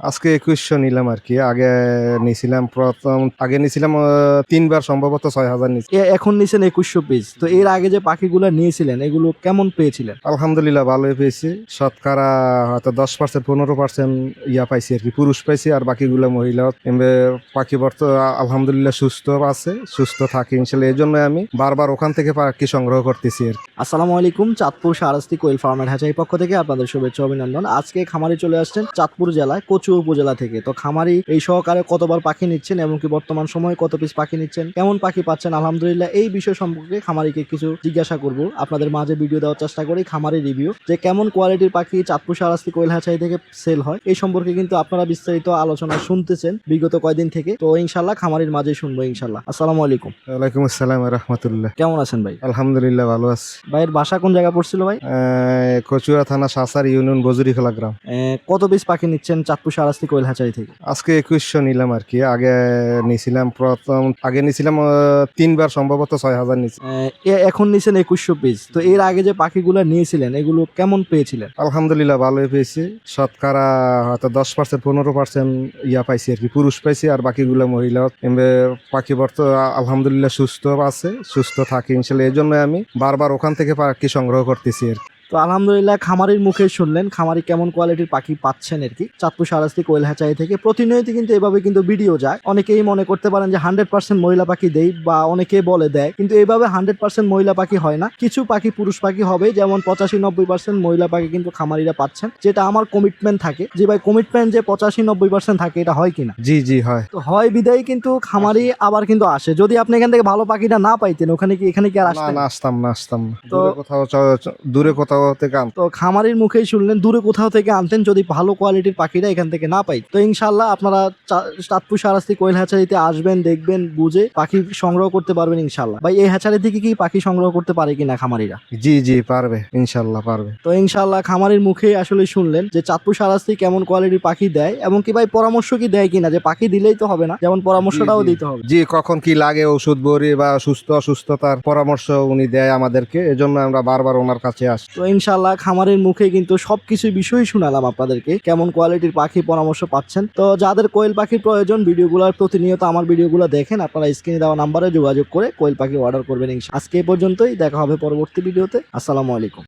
আজকে ২১০০ নিলাম আরকি। আগে নিছিলাম ৩ বার সম্ভবত ৬,০০০ নিছি। এখন নিছেন ২১০০ পিস। তো এর আগে যে পাখিগুলা নিয়েছিলেন এগুলো কেমন পেয়েছিলেন? আলহামদুলিল্লাহ ভালোই পেয়েছি। শতকরা হয়তো ১০% ১৫% পাইছি আরকি, পুরুষ পাইছি আর বাকিগুলা মহিলা। পাখি আলহামদুলিল্লাহ সুস্থ আছে, সুস্থ থাকে ইনশাআল্লাহ। এজন্যই আমি বারবার ওখান থেকে পাখি সংগ্রহ করতেছি আরকি। আসসালামু আলাইকুম। চাঁদপুর শাহরাস্তি কোয়েল ফার্মের হ্যাচারি পক্ষ থেকে আপনাদের শুভেচ্ছা অভিনন্দন। আজকে খামারি চলে আসছেন চাঁদপুর জেলায় কচুয়া উপজেলা থেকে। তো খামারি এই সহকারে কতবার পাখি নিচ্ছেন এবং কি বর্তমান সময়ে কত পিস পাখি নিচ্ছেন, কেমন পাখি পাচ্ছেন আলহামদুলিল্লাহ, এই বিষয় সম্পর্কে খামারিকে কিছু জিজ্ঞাসা করব। আপনাদের মাঝে ভিডিও দেওয়ার চেষ্টা করি খামারি রিভিউ, যে কেমন কোয়ালিটির পাখি চাঁদপুর শাহরাস্তি কোয়েল হ্যাচারি থেকে সেল হয় এই সম্পর্কে কিন্তু আপনারা বিস্তারিত আলোচনা শুনতেছেন বিগত কয়দিন থেকে। তো ইনশাল্লাহ খামারির মাঝে শুনবো ইনশাল্লাহ। আসসালামু আলাইকুম। ওয়ালাইকুম আসসালাম ওয়া রাহমাতুল্লাহ। কেমন আছেন ভাই? আলহামদুলিল্লাহ ভালো আছি। ভাইয়ের বাসা কোন জায়গা পড়ছিল ভাই? কচুয়া থানা সাসার ইউনিয়ন বজুরিখোলা গ্রাম। কত পিস পাখি নিচ্ছেন চাঁদপুর শাহরাস্তি কোয়েল হ্যাচারি থেকে? আজকে ২১০০ নিলাম আরকি। আগে নিছিলাম ৩ বার সম্ভবত ৬,০০০ নিছি। এখন নিছেন ২১০০ পিস। তো এর আগে যে পাখিগুলা নিয়েছিলেন এগুলো কেমন পেয়েছিলেন? আলহামদুলিল্লাহ ভালোই পেয়েছি। শতকরা হয়তো ১০% ১৫% পাইছি আরকি, পুরুষ পাইছি আর বাকিগুলা মহিলা। পাখি আলহামদুলিল্লাহ সুস্থ আছে, সুস্থ থাকে ইনশাআল্লাহ। এজন্যই আমি বারবার ওখান থেকে পাখি সংগ্রহ করতেছি আরকি। তো আলহামদুলিল্লাহ খামারির মুখে শুনলেন খামারি কেমন কোয়ালিটির পাখি পাচ্ছেন আর কি চাঁদপুর শাহরাস্তি কোয়েল হ্যাচারি থেকে। প্রতিনিয়ত কিন্তু এভাবে কিন্তু ভিডিও যায়। অনেকেই মনে করতে পারেন যে 100% মহিলা পাখি দেই, বা অনেকেই বলে দেয়, কিন্তু এইভাবে 100% মহিলা পাখি হয় না। কিছু পাখি পুরুষ পাখি হবে, যেমন 85-90% মহিলা পাখি কিন্তু খামারিরা পাচ্ছেন, যেটা আমার কমিটমেন্ট থাকে। যে ভাই কমিটমেন্ট যে 85-90% থাকে, এটা হয় কিনা? জি জি হয়। তো হয় বিদায় কিন্তু খামারি আবার কিন্তু আসে। যদি আপনি এখান থেকে ভালো পাখিটা না পাইতেন, এখানে কি আর না আসতেন? না, আসতাম না, আসতাম না। তো দূরে কোথাও থেকে তো খামারির মুখেই শুনলেন দূরে কোথাও থেকে আনতেন যদি ভালো কোয়ালিটির পাখিটা এখান থেকে না পাই। তো ইনশাল্লাহ আপনারা চাঁদপুর শাহরাস্তি কোয়েল হ্যাচারিতে আসবেন, দেখবেন, বুঝে পাখি সংগ্রহ করতে পারবেন ইনশাল্লাহ। ভাই এই হ্যাচারি থেকে কি পাখি সংগ্রহ করতে পারে কিনা খামারিরা? জি জি পারবে, ইনশাল্লাহ পারবে। তো ইনশাল্লাহ খামারির মুখেই আসলে শুনলেন যে চাঁদপুর শাহরাস্তি কেমন কোয়ালিটির পাখি দেয়, এবং কি ভাই পরামর্শ কি দেয় কিনা, যে পাখি দিলেই তো হবে না, যেমন পরামর্শটাও দিতে হবে। জি, কখন কি লাগে, ওষুধ বড়ি বা অসুস্থতার পরামর্শ উনি দেয় আমাদেরকে। এজন্য আমরা বারবার ওনার কাছে আসি। তো ইনশাল্লাহ খামারের মুখে কিন্তু সবকিছু বিষয় শুনালাম আপনাদেরকে, কেমন কোয়ালিটির পাখি পরামর্শ পাচ্ছেন। তো যাদের কোয়েল পাখির প্রয়োজন, ভিডিওগুলোর প্রতিনিয়ত আমার ভিডিওগুলো দেখেন, আপনারা স্ক্রিনে দেওয়া নাম্বারে যোগাযোগ করে কোয়েল পাখি অর্ডার করবেন। আজকে এই পর্যন্তই, দেখা হবে পরবর্তী ভিডিওতে। আসসালামু আলাইকুম।